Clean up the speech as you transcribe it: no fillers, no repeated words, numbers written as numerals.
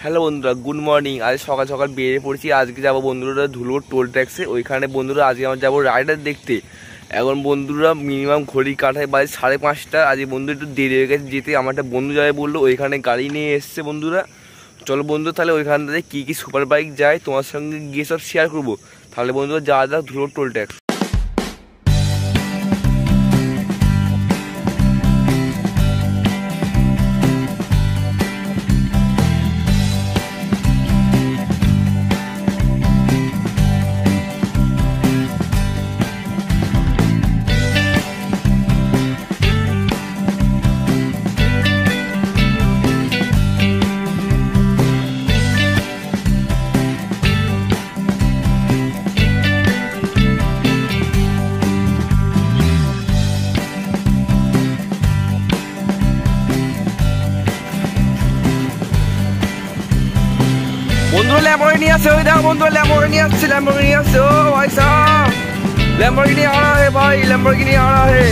Hello বন্ধুরা, good morning. আজ সকাল সকাল বেরিয়ে পড়ছি। আজকে যাবো বন্ধুরা ধুলোর টোল ট্যাক্সে। ওইখানে বন্ধুরা আজকে আমরা যাবো রাইডার দেখতে। এখন বন্ধুরা মিনিমাম ঘড়ি কাটায় বাজে 5:30। আজকে বন্ধু একটু দেরি হয়ে গেছে যেতে। আমার একটা বন্ধু যাবে বললো, ওইখানে গাড়ি নিয়ে এসছে বন্ধুরা। চলো বন্ধু, তাহলে ওইখান থেকে কী কী সুপার বাইক যায় তোমার সঙ্গে গিয়ে সব শেয়ার করবো। তাহলে বন্ধুরা যাওয়া যাক ধুলোর টোল ট্যাক্স। বন্ধুরা ল্যাম্বরগিনি আসছে, ওই দেখো বন্ধুরা ল্যাম্বরগিনি আসছে, ল্যাম্বরগিনি আসছে। ও ভাই সাহেব, ল্যাম্বরগিনি আ रहा है भाई, ল্যাম্বরগিনি आ रहा है।